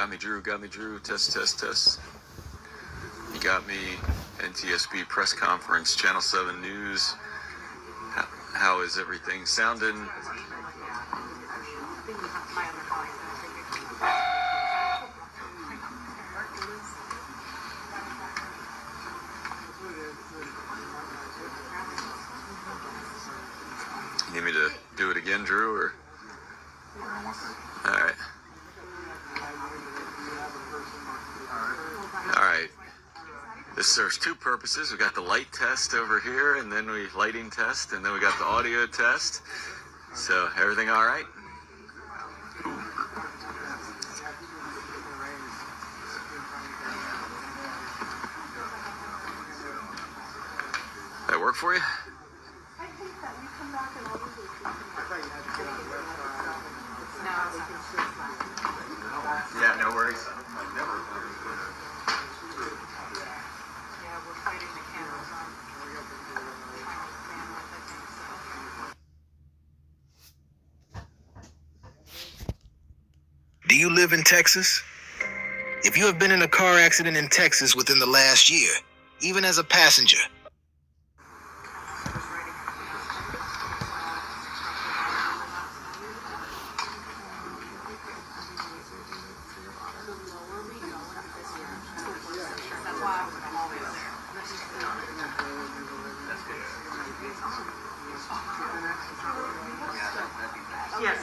Got me, Drew. Test, test, test. You got me. NTSB press conference, Channel 7 News. How is everything sounding? You need me to do it again, Drew, or? All right. All right. This serves two purposes. We got the light test over here, and then lighting test, and then we got the audio test. So everything all right? That work for you? I think that we come back and all these Yeah, no worries. Yeah, we're fighting the cameras on. Do you live in Texas? If you have been in a car accident in Texas within the last year, even as a passenger, Yes,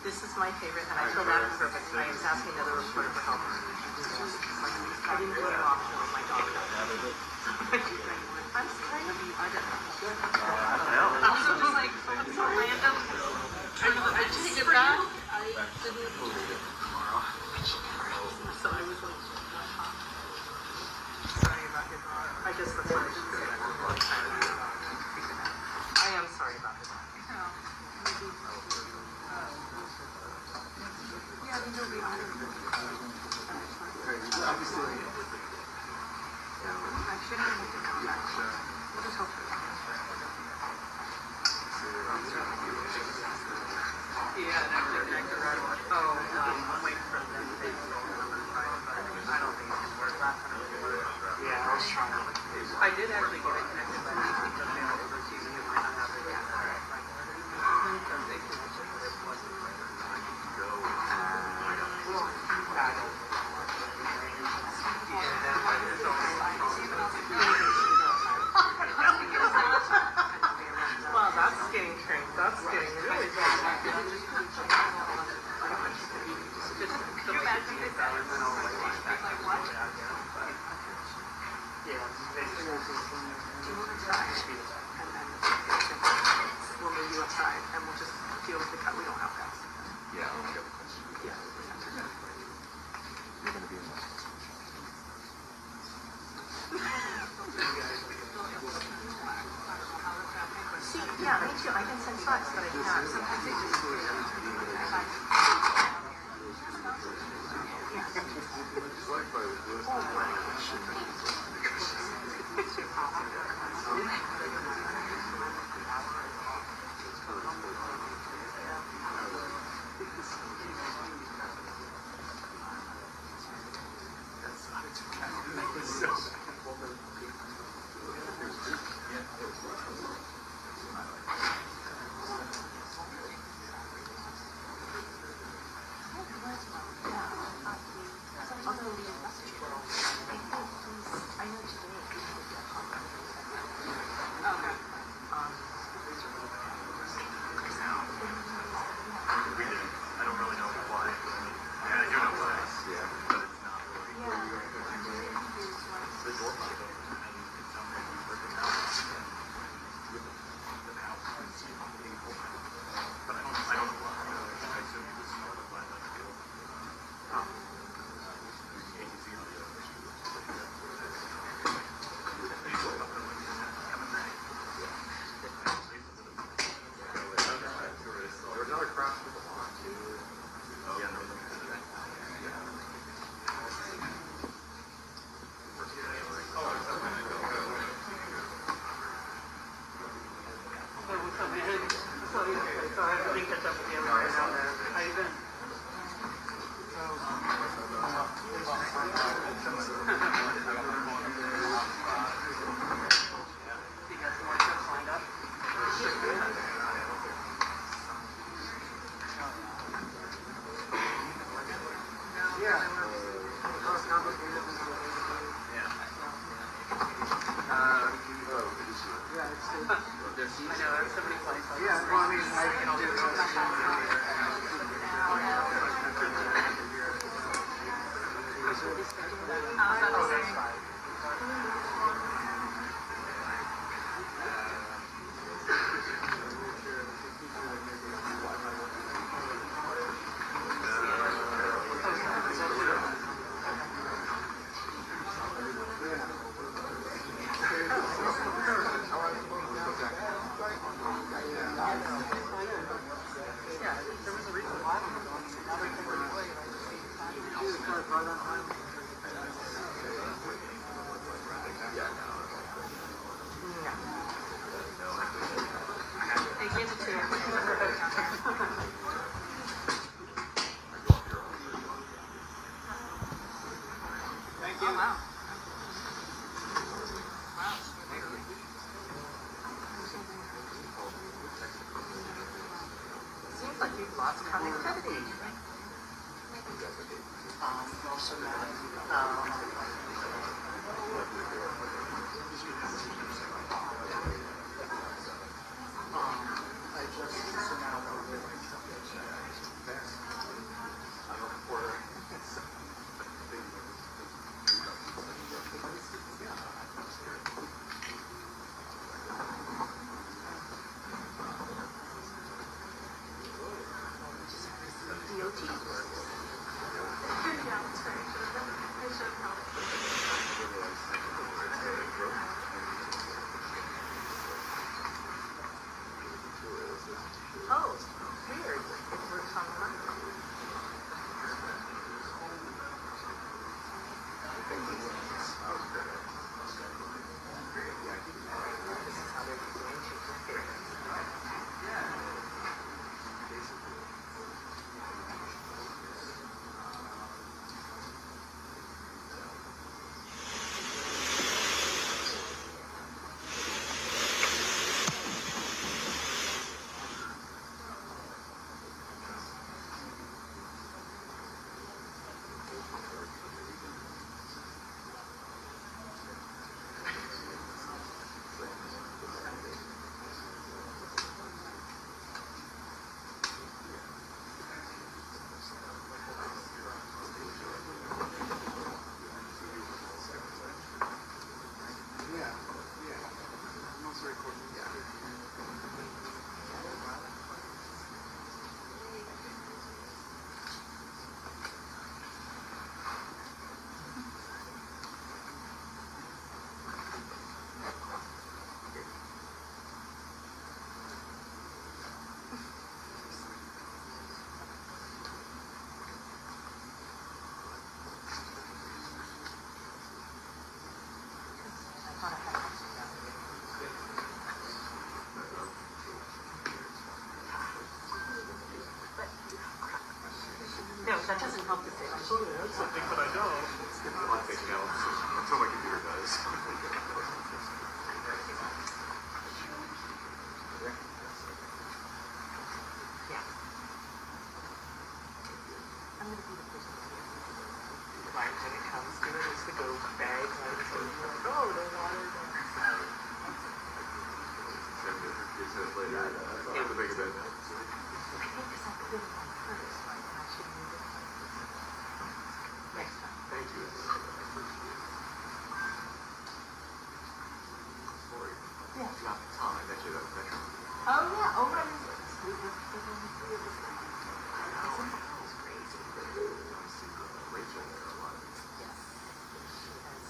this is my favorite, and I feel that on purpose. I was asking another reporter for help. I didn't go to option with my dog. I'm sorry. I don't know. I'm so like, I'm so random. I just did that. I didn't. So I was like, sorry about your dog. I just reported to say that for a long time. I am sorry about the dog. Yeah, I think it'll be honored. I shouldn't have looked at that. We'll just hope for that. Yeah, and actually connected right away. Oh, I'm waiting for them to take it over number 5, but I don't think it's worth last time. Yeah, I was trying to. I did actually get it connected, but it's because they were overseas and it might not have it yet. Because they could just it wasn't right. Well, that's getting cranked. That's getting really bad. You're back from this side. Like what? Yeah. We'll move you outside and we'll just deal with the cut. We don't have that. Yeah. Yeah. You're going to be in there. See, yeah, me too. I can send shots, but I can't. Sometimes they just So yeah, so I didn't catch up with you right now there. How you been? You got some more trips lined up? Yeah. I know, there's so many places. Yeah, well, I mean, I can do lots of connectivity. Most of that. I just sent out oh, weird. It works on Monday. This is how they're doing it. No, that doesn't help the thing. Something that I don't. It's going to be like taking out until my computer does. Yeah. I'm going to be the person to like when it comes to it, it's the go bag. Oh, the water. I have to make a bed now. I think because I put it on first, right? And I should move it. Next time. Thank you. Sorry. Yeah. Yeah, Tom, I bet you that. Oh, yeah. Oh, right. There's only 3 of us now. I know. It's crazy. I see Rachel there a lot. Yes. She has.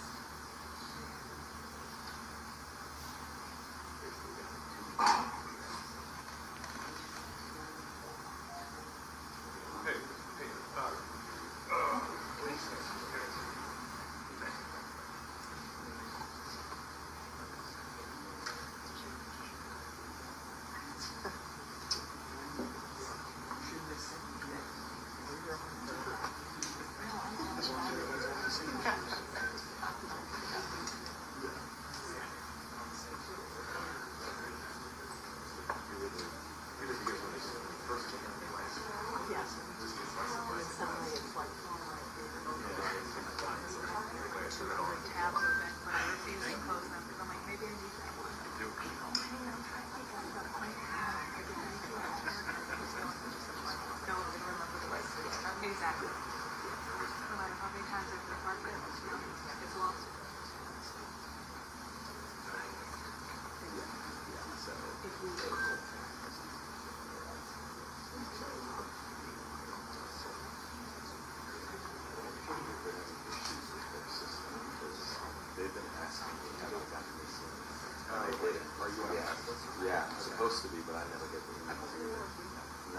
supposed to be, but I never get the emails either.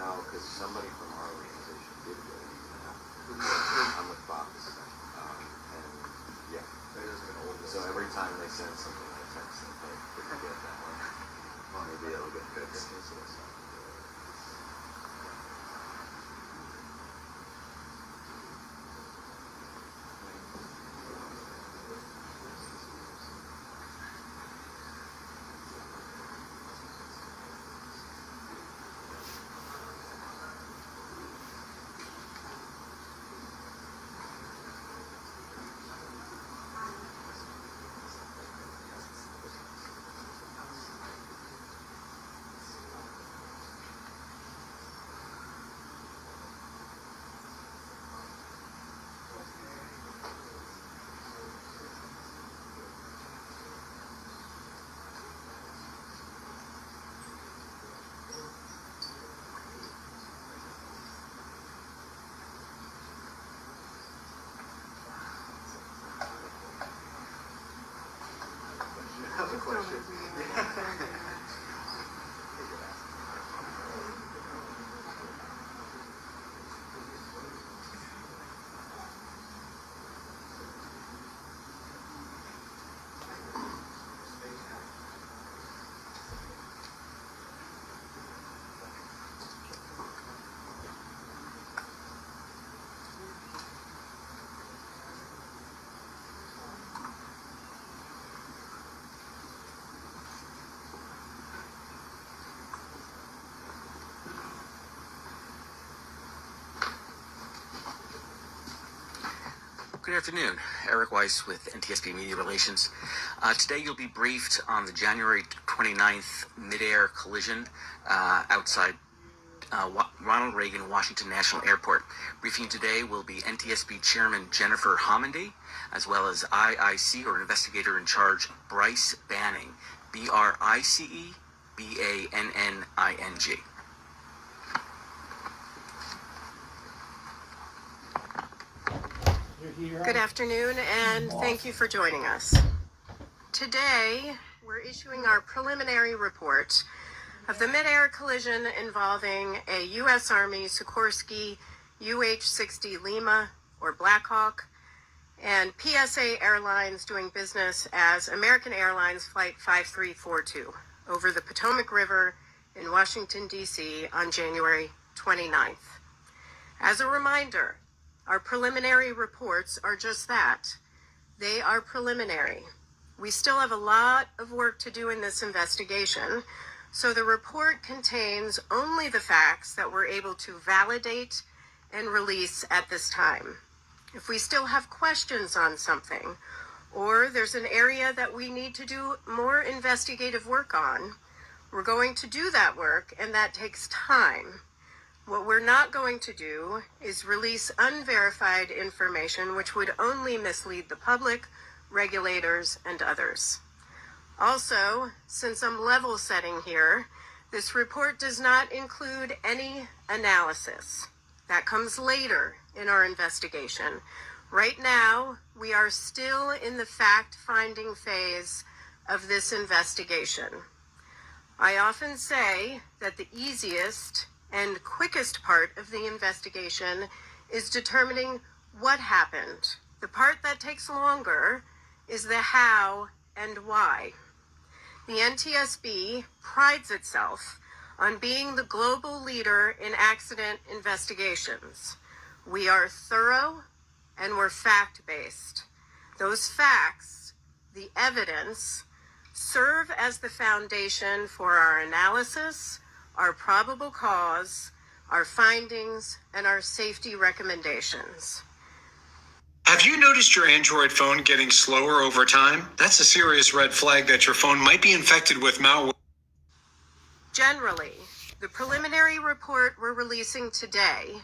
No, because somebody from our organization did get an email. I'm with Fox. And yeah. So every time they send something, I text them, hey, did you get that one? Maybe it'll get fixed. Have a question. Good afternoon. Eric Weiss with NTSB Media Relations. Today you'll be briefed on the January 29th MidAir collision outside Ronald-Reagon Washington National Airport. Briefing today will be NTSB Chairman Jennifer Homendy, as well as IIC, or Investigator in Charge, Bryce Banning, BRICE BANNING. Good afternoon, and thank you for joining us. Today, we're issuing our preliminary report of the MidAir collision involving a U.S. Army Sikorsky UH-60 Lima, or Black Hawk, and PSA Airlines doing business as American Airlines Flight 5342 over the Potomac River in Washington, D.C. on January 29th. As a reminder, our preliminary reports are just that. They are preliminary. We still have a lot of work to do in this investigation, so the report contains only the facts that we're able to validate and release at this time. If we still have questions on something, or there's an area that we need to do more investigative work on, we're going to do that work, and that takes time. What we're not going to do is release unverified information which would only mislead the public, regulators, and others. Also, since I'm level setting here, this report does not include any analysis. That comes later in our investigation. Right now, we are still in the fact-finding phase of this investigation. I often say that the easiest and quickest part of the investigation is determining what happened. The part that takes longer is the how and why. The NTSB prides itself on being the global leader in accident investigations. We are thorough and we're fact-based. Those facts, the evidence, serve as the foundation for our analysis, our probable cause, our findings, and our safety recommendations. Have you noticed your Android phone getting slower over time? That's a serious red flag that your phone might be infected with malware. Generally, the preliminary report we're releasing today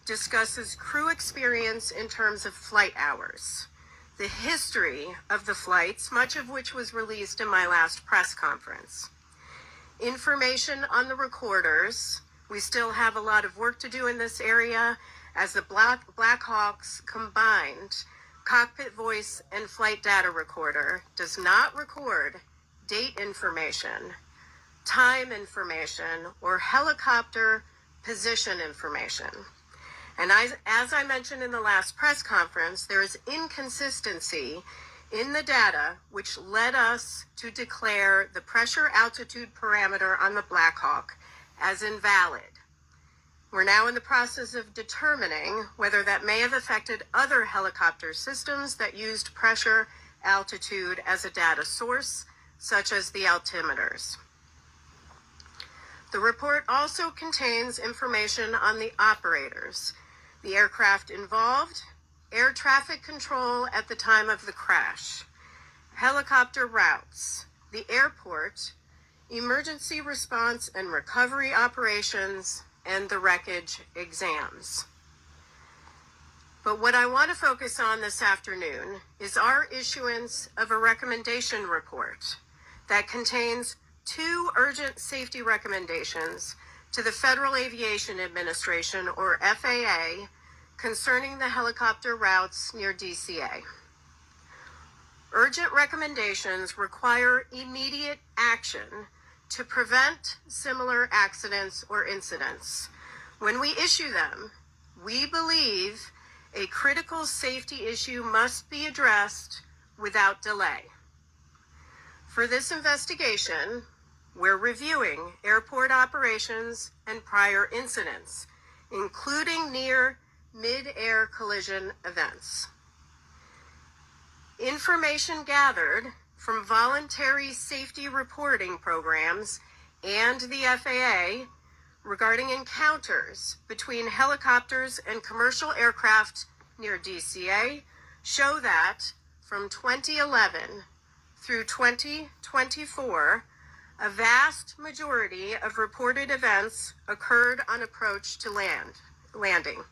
discusses crew experience in terms of flight hours, the history of the flights, much of which was released in my last press conference. Information on the recorders. We still have a lot of work to do in this area as the Black Hawk's combined cockpit voice and flight data recorder does not record date information. time information, or helicopter position information. And as I mentioned in the last press conference, there is inconsistency in the data which led us to declare the pressure altitude parameter on the Black Hawk as invalid. We're now in the process of determining whether that may have affected other helicopter systems that used pressure altitude as a data source, such as the altimeters. The report also contains information on the operators, the aircraft involved, air traffic control at the time of the crash, helicopter routes, the airport, emergency response and recovery operations, and the wreckage exams. But what I want to focus on this afternoon is our issuance of a recommendation report that contains 2 urgent safety recommendations to the Federal Aviation Administration, or FAA, concerning the helicopter routes near DCA. Urgent recommendations require immediate action to prevent similar accidents or incidents. When we issue them, we believe a critical safety issue must be addressed without delay. For this investigation, we're reviewing airport operations and prior incidents, including near mid-air collision events. Information gathered from voluntary safety reporting programs and the FAA regarding encounters between helicopters and commercial aircraft near DCA show that from 2011 through 2024, a vast majority of reported events occurred on approach to landing.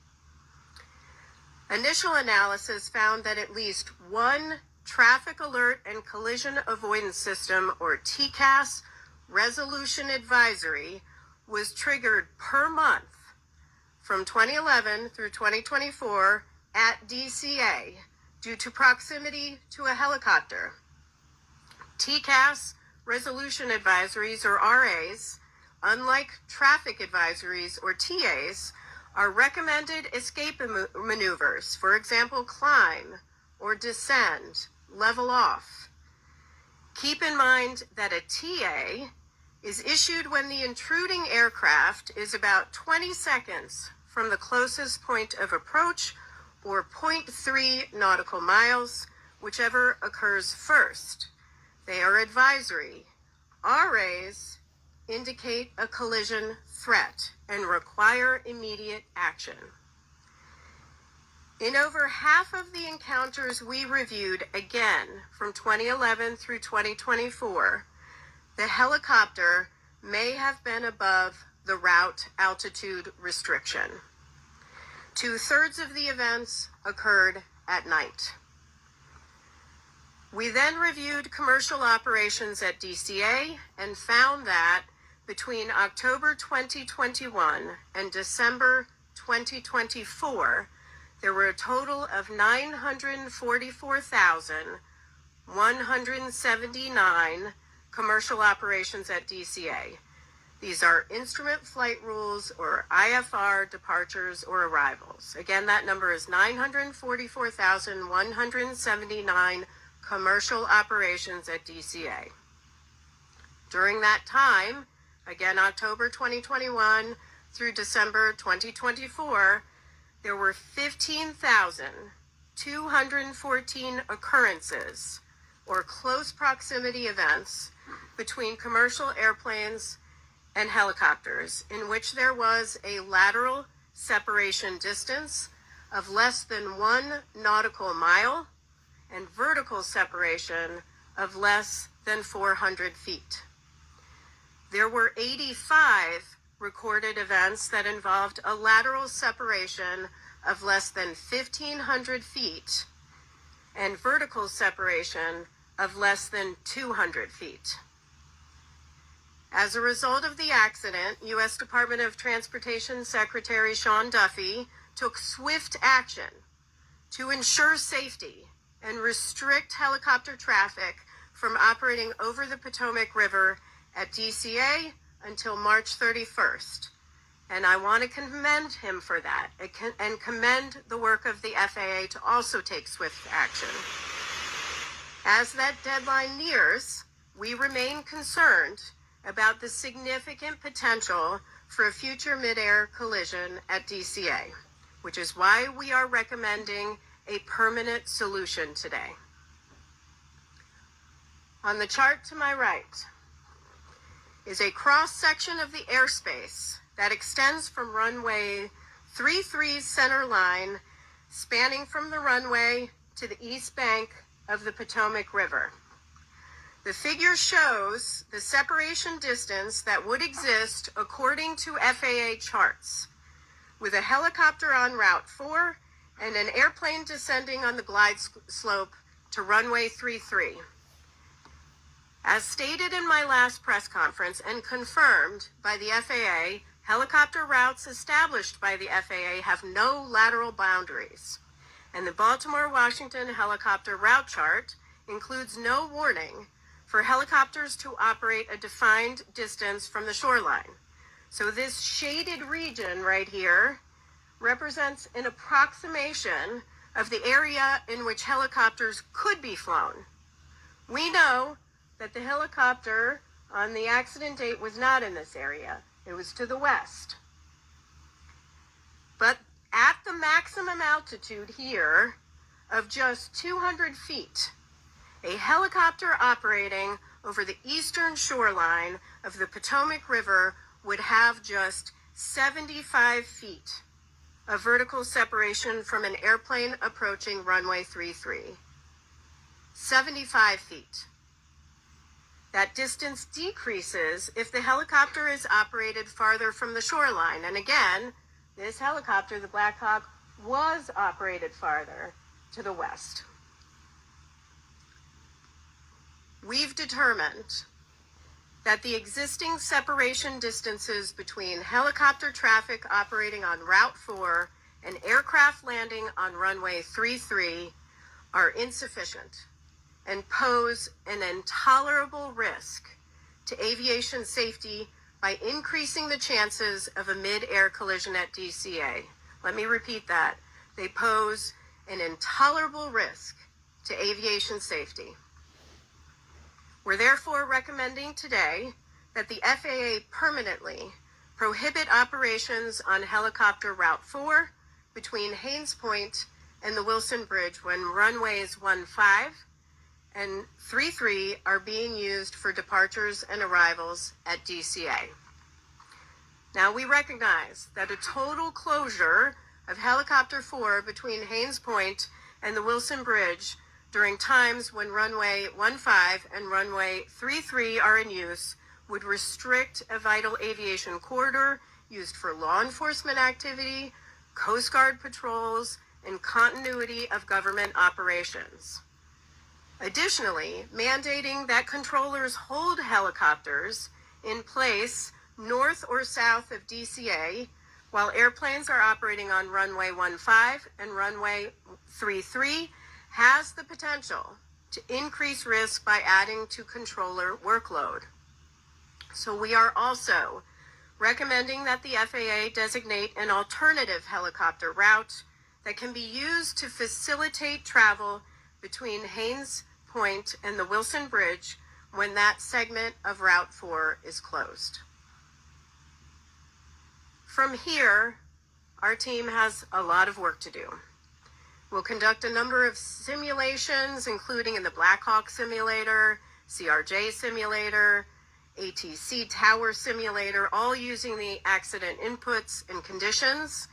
Initial analysis found that at least one traffic alert and collision avoidance system, or TCAS, resolution advisory was triggered per month from 2011 through 2024 at DCA due to proximity to a helicopter. TCAS resolution advisories, or RAs, unlike traffic advisories, or TAs, are recommended escape maneuvers, for example, climb or descend, level off. Keep in mind that a TA is issued when the intruding aircraft is about 20 seconds from the closest point of approach, or 0.3 nautical miles, whichever occurs first. They are advisory. RAs indicate a collision threat and require immediate action. In over half of the encounters we reviewed, again from 2011 through 2024, the helicopter may have been above the route altitude restriction. 2/3 of the events occurred at night. We then reviewed commercial operations at DCA and found that between October 2021 and December 2024, there were a total of 944,179 commercial operations at DCA. These are instrument flight rules, or IFR, departures or arrivals. Again, that number is 944,179 commercial operations at DCA. During that time, again October 2021 through December 2024, there were 15,214 occurrences, or close proximity events, between commercial airplanes and helicopters, in which there was a lateral separation distance of less than 1 nautical mile and vertical separation of less than 400 feet. There were 85 recorded events that involved a lateral separation of less than 1,500 feet and vertical separation of less than 200 feet. As a result of the accident, U.S. Department of Transportation Secretary Sean Duffy took swift action to ensure safety and restrict helicopter traffic from operating over the Potomac River at DCA until March 31st. And I want to commend him for that and commend the work of the FAA to also take swift action. As that deadline nears, we remain concerned about the significant potential for a future mid-air collision at DCA, which is why we are recommending a permanent solution today. On the chart to my right is a cross-section of the airspace that extends from runway 33's center line, spanning from the runway to the east bank of the Potomac River. The figure shows the separation distance that would exist according to FAA charts, with a helicopter on Route 4 and an airplane descending on the glide slope to runway 33. As stated in my last press conference and confirmed by the FAA, helicopter routes established by the FAA have no lateral boundaries, and the Baltimore-Washington helicopter route chart includes no warning for helicopters to operate a defined distance from the shoreline. So this shaded region right here represents an approximation of the area in which helicopters could be flown. We know that the helicopter on the accident date was not in this area. It was to the west. But at the maximum altitude here of just 200 feet, a helicopter operating over the eastern shoreline of the Potomac River would have just 75 feet of vertical separation from an airplane approaching runway 33. 75 feet. That distance decreases if the helicopter is operated farther from the shoreline. And again, this helicopter, the Black Hawk, was operated farther to the west. We've determined that the existing separation distances between helicopter traffic operating on Route 4 and aircraft landing on runway 33 are insufficient and pose an intolerable risk to aviation safety by increasing the chances of a mid-air collision at DCA. Let me repeat that. They pose an intolerable risk to aviation safety. We're therefore recommending today that the FAA permanently prohibit operations on helicopter Route 4 between Haynes Point and the Wilson Bridge when runways 15 and 33 are being used for departures and arrivals at DCA. Now we recognize that a total closure of helicopter 4 between Haynes Point and the Wilson Bridge during times when runway 15 and runway 33 are in use would restrict a vital aviation corridor used for law enforcement activity, Coast Guard patrols, and continuity of government operations. Additionally, mandating that controllers hold helicopters in place north or south of DCA while airplanes are operating on runway 15 and runway 33 has the potential to increase risk by adding to controller workload. So we are also recommending that the FAA designate an alternative helicopter route that can be used to facilitate travel between Haynes Point and the Wilson Bridge when that segment of Route 4 is closed. From here, our team has a lot of work to do. We'll conduct a number of simulations, including in the Black Hawk simulator, CRJ simulator, ATC tower simulator, all using the accident inputs and conditions.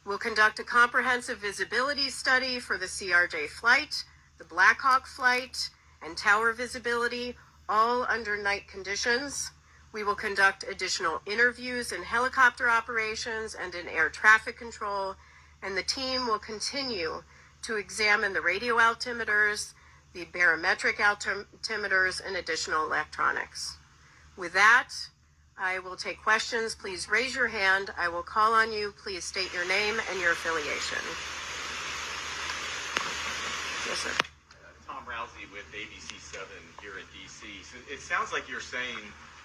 We'll conduct a comprehensive visibility study for the CRJ flight, the Black Hawk flight, and tower visibility, all under night conditions. We will conduct additional interviews in helicopter operations and in air traffic control, and the team will continue to examine the radio altimeters, the barometric altimeters, and additional electronics. With that, I will take questions. Please raise your hand. I will call on you. Please state your name and your affiliation. Yes, sir. Tom Rousey with ABC7 here in DC. So it sounds like you're saying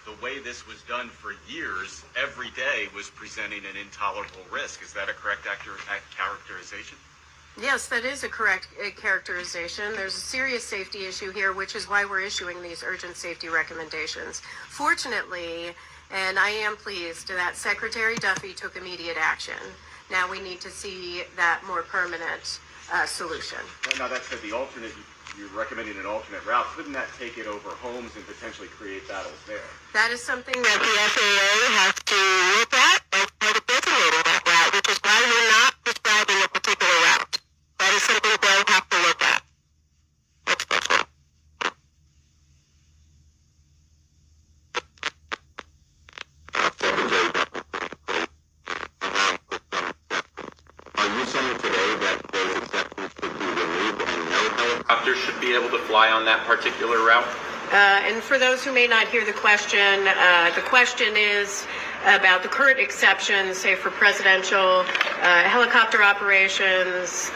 the way this was done for years, every day was presenting an intolerable risk. Is that a correct characterization? Yes, that is a correct characterization. There's a serious safety issue here, which is why we're issuing these urgent safety recommendations. Fortunately, and I am pleased that Secretary Duffy took immediate action. Now we need to see that more permanent solution. Well, now that said, the alternate, you're recommending an alternate route. Couldn't that take it over homes and potentially create battles there? That is something that the FAA has to look at and try to designating that route, which is why we're not prescribing a particular route. That is something they'll have to look at. Next question. Are you saying today that those exceptions should be removed and no helicopters should be able to fly on that particular route? And for those who may not hear the question is about the current exceptions, say for presidential helicopter operations,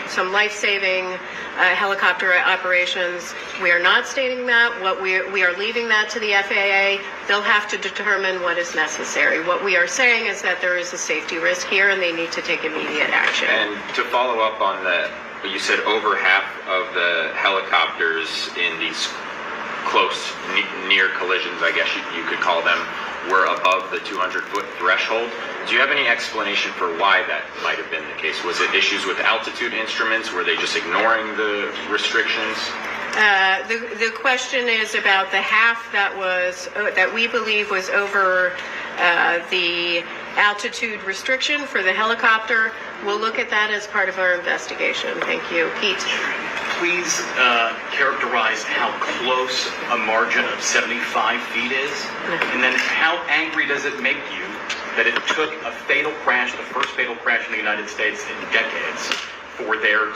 some life-saving helicopter operations. We are not stating that. What we are leaving that to the FAA. They'll have to determine what is necessary. What we are saying is that there is a safety risk here, and they need to take immediate action. And to follow up on that, you said over half of the helicopters in these close, near collisions, I guess you could call them, were above the 200-foot threshold. Do you have any explanation for why that might have been the case? Was it issues with altitude instruments? Were they just ignoring the restrictions? The question is about the half that we believe was over the altitude restriction for the helicopter. We'll look at that as part of our investigation. Thank you. Pete. Please characterize how close a margin of 75 feet is, and then how angry does it make you that it took a fatal crash, the first fatal crash in the United States in decades, for that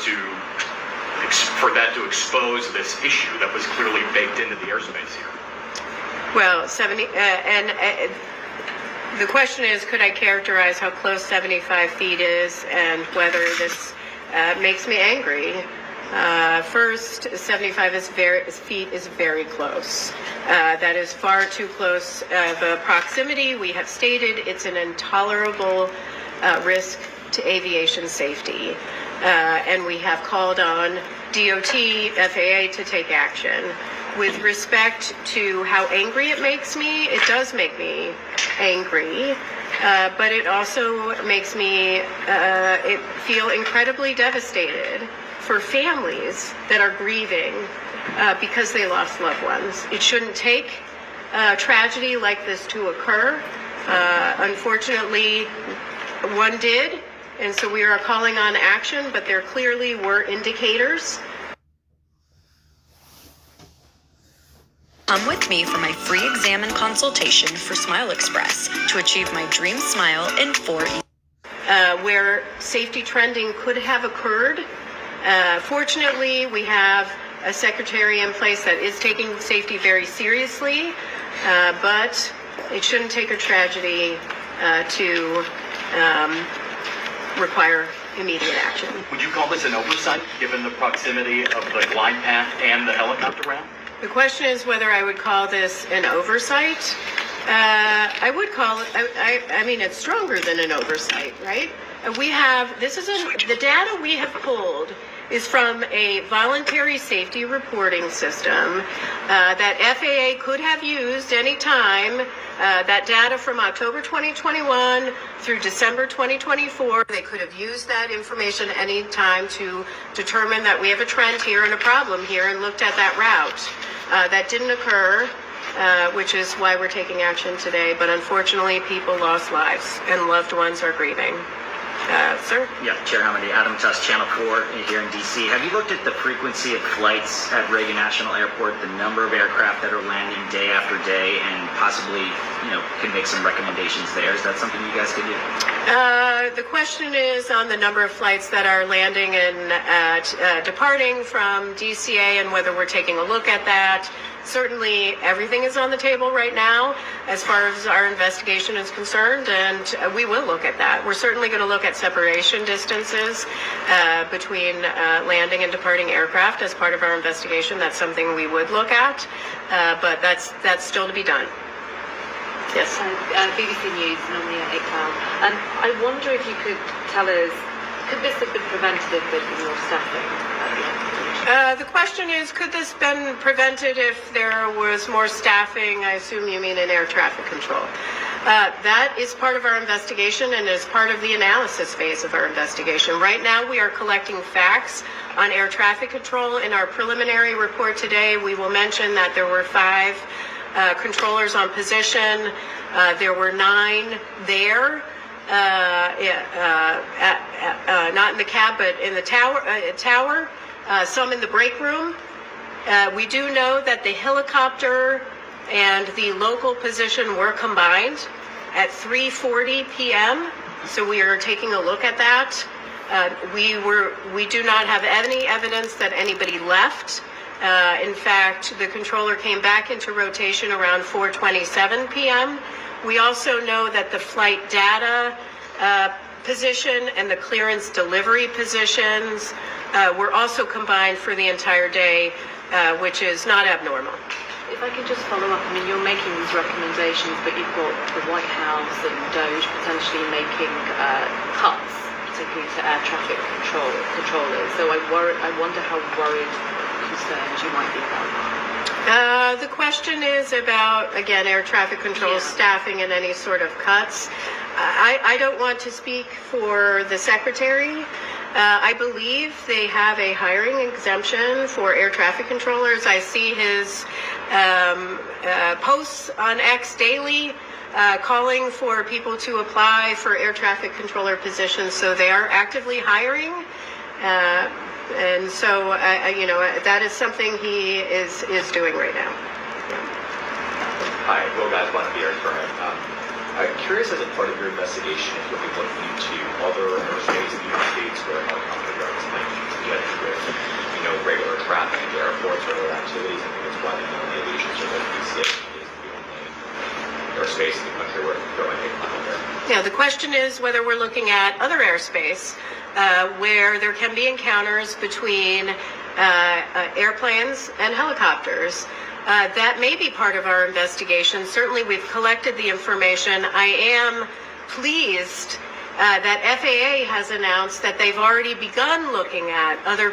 to expose this issue that was clearly baked into the airspace here? Well, the question is, could I characterize how close 75 feet is and whether this makes me angry? First, 75 feet is very close. That is far too close of a proximity. We have stated it's an intolerable risk to aviation safety. And we have called on DOT, FAA to take action. With respect to how angry it makes me, it does make me angry, but it also makes me feel incredibly devastated for families that are grieving because they lost loved ones. It shouldn't take a tragedy like this to occur. Unfortunately, one did, and so we are calling on action, but there clearly were indicators. Come with me for my free exam and consultation for Smile Express to achieve my dream smile in 4 years. Where safety trending could have occurred. Fortunately, we have a secretary in place that is taking safety very seriously, but it shouldn't take a tragedy to require immediate action. Would you call this an oversight, given the proximity of the glide path and the helicopter route? The question is whether I would call this an oversight. I would call it, I mean, it's stronger than an oversight, right? The data we have pulled is from a voluntary safety reporting system that FAA could have used any time. That data from October 2021 through December 2024, they could have used that information any time to determine that we have a trend here and a problem here and looked at that route. That didn't occur, which is why we're taking action today. But unfortunately, people lost lives and loved ones are grieving. Sir? Yeah, Chair Hamady, Adam Tuss, Channel 4 here in D.C. Have you looked at the frequency of flights at Reagan National Airport, the number of aircraft that are landing day after day, and possibly, can make some recommendations there? Is that something you guys could do? The question is on the number of flights that are landing and departing from DCA and whether we're taking a look at that. Certainly, everything is on the table right now as far as our investigation is concerned, and we will look at that. We're certainly going to look at separation distances between landing and departing aircraft as part of our investigation. That's something we would look at, but that's still to be done. Yes. BBC News, normally at AAlines. I wonder if you could tell us, could this have been prevented if there'd been more staffing? The question is, could this been prevented if there was more staffing? I assume you mean in air traffic control. That is part of our investigation and is part of the analysis phase of our investigation. Right now, we are collecting facts on air traffic control. In our preliminary report today, we will mention that there were 5 controllers on position. There were 9 there, not in the cab, but in the tower. Some in the break room. We do know that the helicopter and the local position were combined at 3:40 p.m. So we are taking a look at that. We do not have any evidence that anybody left. In fact, the controller came back into rotation around 4:27 p.m. We also know that the flight data position and the clearance delivery positions were also combined for the entire day, which is not abnormal. If I could just follow up, I mean, you're making these recommendations, but you've got the White House and DOJ potentially making cuts, particularly to air traffic controllers. So I wonder how worried, concerned you might be about that. The question is about, again, air traffic control staffing and any sort of cuts. I don't want to speak for the secretary. I believe they have a hiring exemption for air traffic controllers. I see his posts on X daily calling for people to apply for air traffic controller positions. So they are actively hiring. And so, that is something he is doing right now. Hi, Will Guys, MidAir firm. I'm curious, as a part of your investigation, if you'll be looking into other airspace in the United States where helicopter drugs might be connected with, regular traffic at airports or other activities. I think it's why the aviation service DCA is the only airspace in the country where there might be a cloud there. Yeah, the question is whether we're looking at other airspace where there can be encounters between airplanes and helicopters. That may be part of our investigation. Certainly, we've collected the information. I am pleased that FAA has announced that they've already begun looking at other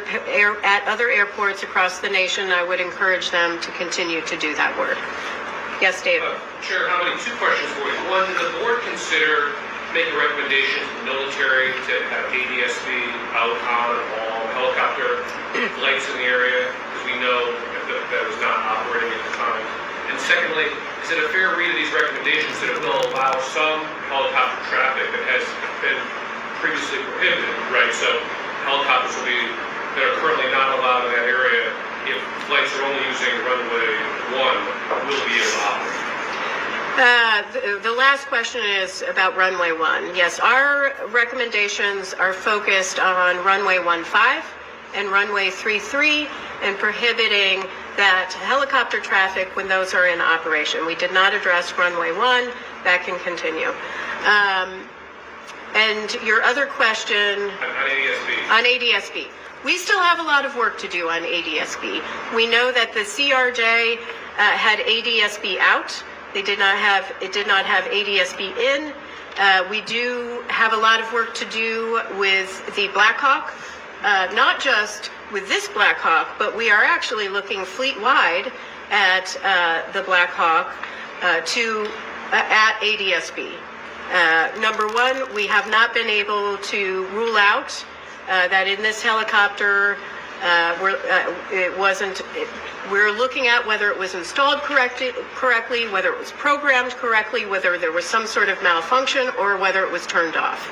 airports across the nation. I would encourage them to continue to do that work. Yes, David. Chair Hamidi, 2 questions for you. One, did the board consider making recommendations to the military to have ADSB out on all helicopter flights in the area? Because we know that was not operating at the time. And secondly, is it a fair read of these recommendations that it will allow some helicopter traffic that has been previously prohibited, right? So helicopters that are currently not allowed in that area, if flights are only using runway 1, will be able to operate? The last question is about runway 1. Yes, our recommendations are focused on runway 15 and runway 33 and prohibiting that helicopter traffic when those are in operation. We did not address runway 1. That can continue. And your other question on ADSB. We still have a lot of work to do on ADSB. We know that the CRJ had ADSB out. It did not have ADSB in. We do have a lot of work to do with the Black Hawk, not just with this Black Hawk, but we are actually looking fleet-wide at the Black Hawk at ADSB. Number 1, we have not been able to rule out that in this helicopter we're looking at whether it was installed correctly, whether it was programmed correctly, whether there was some sort of malfunction, or whether it was turned off.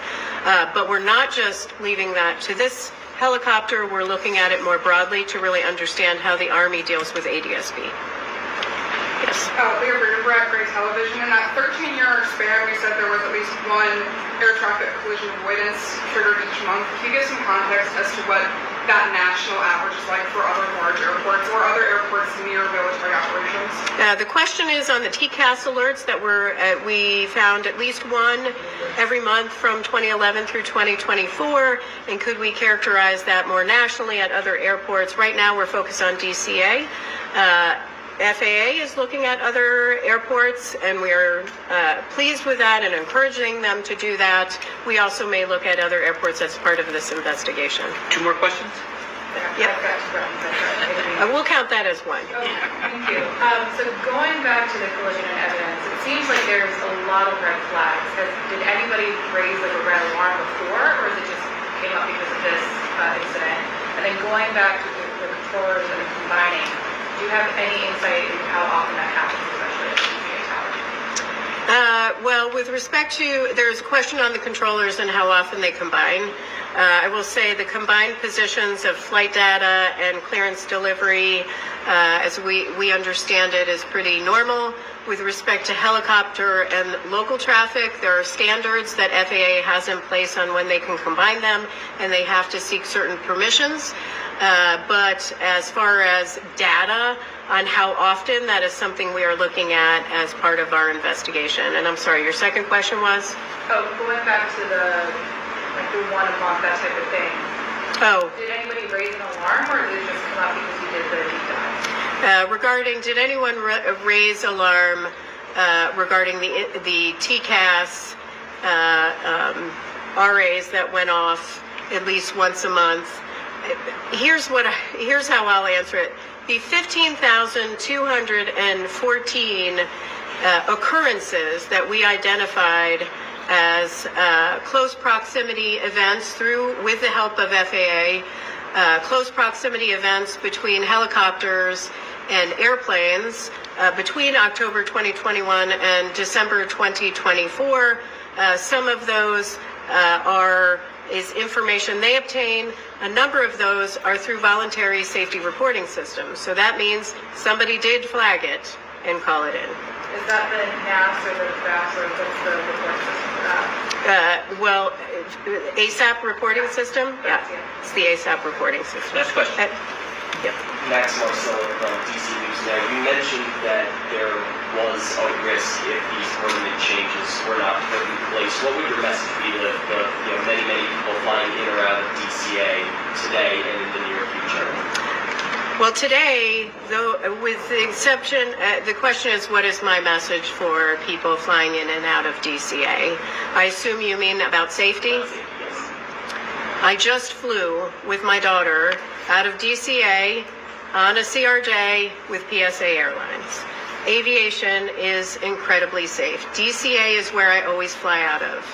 But we're not just leaving that to this helicopter. We're looking at it more broadly to really understand how the Army deals with ADSB. Yes. Leah Rudenberg at Gray Television. In that 13-year span, we said there was at least 1 air traffic collision avoidance triggered each month. Can you give some context as to what that national average is like for other large airports or other airports near military operations? The question is on the TCAS alerts that we found at least 1 every month from 2011 through 2024, and could we characterize that more nationally at other airports? Right now we're focused on DCA. FAA is looking at other airports, and we are pleased with that and encouraging them to do that. We also may look at other airports as part of this investigation. 2 more questions? Yep. We'll count that as one. Okay, thank you. So going back to the collision and evidence, it seems like there's a lot of red flags. Did anybody raise like a red alarm before, or is it just came up because of this incident? And then going back to the controllers and the combining, do you have any insight into how often that happens, especially at the DCA tower? Well, with respect to, there's a question on the controllers and how often they combine. I will say the combined positions of flight data and clearance delivery, as we understand it, is pretty normal. With respect to helicopter and local traffic, there are standards that FAA has in place on when they can combine them, and they have to seek certain permissions. But as far as data on how often, that is something we are looking at as part of our investigation. And I'm sorry, your second question was? Oh, going back to the 1 a month, that type of thing. Oh. Did anybody raise an alarm, or did it just come up because you did the deep dive? Regarding, did anyone raise alarm regarding the TCAS RAs that went off at least once a month? Here's how I'll answer it. The 15,214 occurrences that we identified as close proximity events with the help of FAA, close proximity events between helicopters and airplanes between October 2021 and December 2024. Some of those is information they obtain. A number of those are through voluntary safety reporting systems. So that means somebody did flag it and call it in. Is that the NAS or the FAS, or what's the reporting system for that? Well, ASAP reporting system? Yeah, it's the ASAP reporting system. Next question. Yep. Max Marcelo from DC News Now. You mentioned that there was a risk if these permanent changes were not put in place. What would your message be to the many people flying in or out of DCA today and in the near future? Well, today, though, with the exception, the question is, what is my message for people flying in and out of DCA? I assume you mean about safety? Yes. I just flew with my daughter out of DCA on a CRJ with PSA Airlines. Aviation is incredibly safe. DCA is where I always fly out of.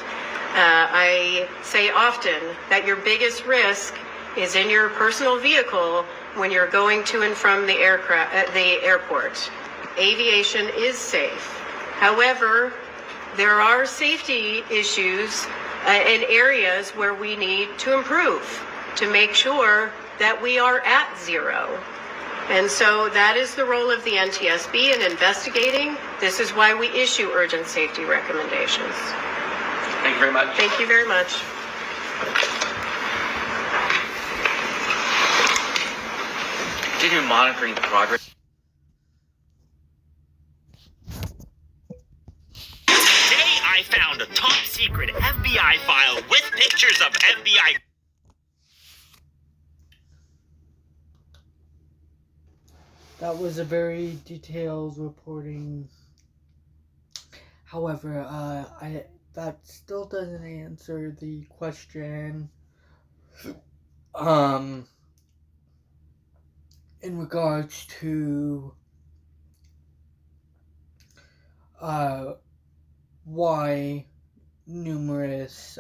I say often that your biggest risk is in your personal vehicle when you're going to and from the airport. Aviation is safe. However, there are safety issues in areas where we need to improve to make sure that we are at zero. And so that is the role of the NTSB in investigating. This is why we issue urgent safety recommendations. Thank you very much. Thank you very much. Continue monitoring progress. Today I found a top secret FBI file with pictures of FBI. That was a very detailed reporting. However, that still doesn't answer the question. In regards to why numerous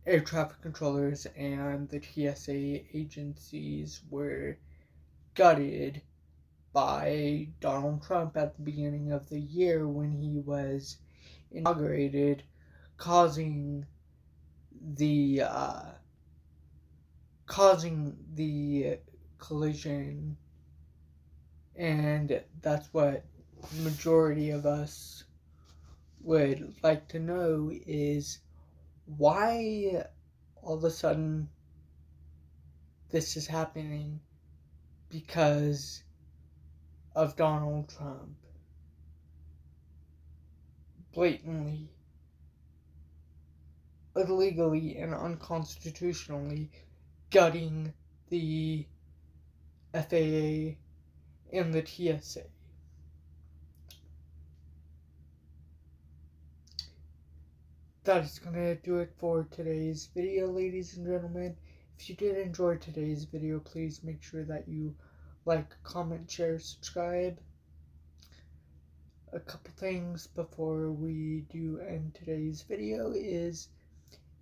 air traffic controllers and the TSA agencies were gutted by Donald Trump at the beginning of the year when he was inaugurated, causing the collision. And that's what the majority of us would like to know, is why all of a sudden this is happening because of Donald Trump blatantly, illegally, and unconstitutionally gutting the FAA and the TSA. That is going to do it for today's video, ladies and gentlemen. If you did enjoy today's video, please make sure that you like, comment, share, subscribe. A couple things before we do end today's video is,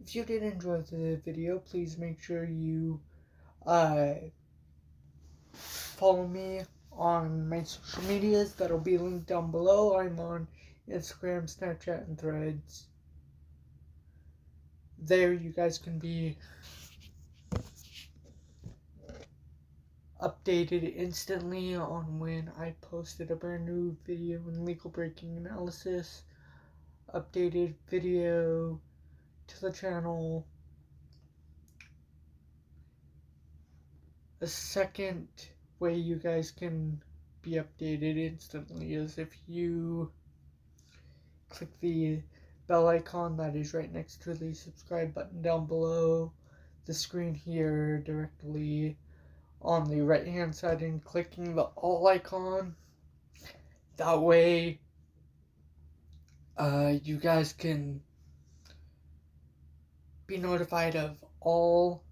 if you did enjoy the video, please make sure you follow me on my social medias. That'll be linked down below. I'm on Instagram, Snapchat, and Threads. There you guys can be updated instantly on when I posted a brand new video in legal breaking analysis. Updated video to the channel. A second way you guys can be updated instantly is if you click the bell icon that is right next to the subscribe button down below the screen here, directly on the right hand side, and clicking the all icon. That way you guys can be notified of all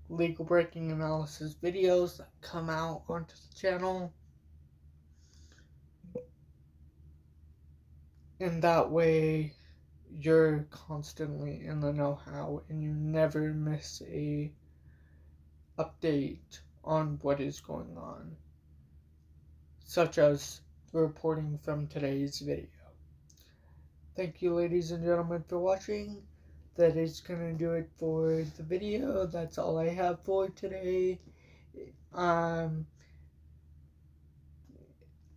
legal breaking analysis videos that come out onto the channel. And that way you're constantly in the know-how and you never miss a update on what is going on, such as the reporting from today's video. Thank you, ladies and gentlemen, for watching. That is gonna do it for the video. That's all I have for today. I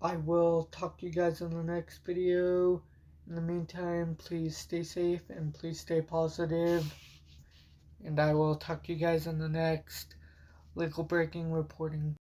will talk to you guys in the next video. In the meantime, please stay safe and please stay positive. And I will talk to you guys in the next legal breaking reporting.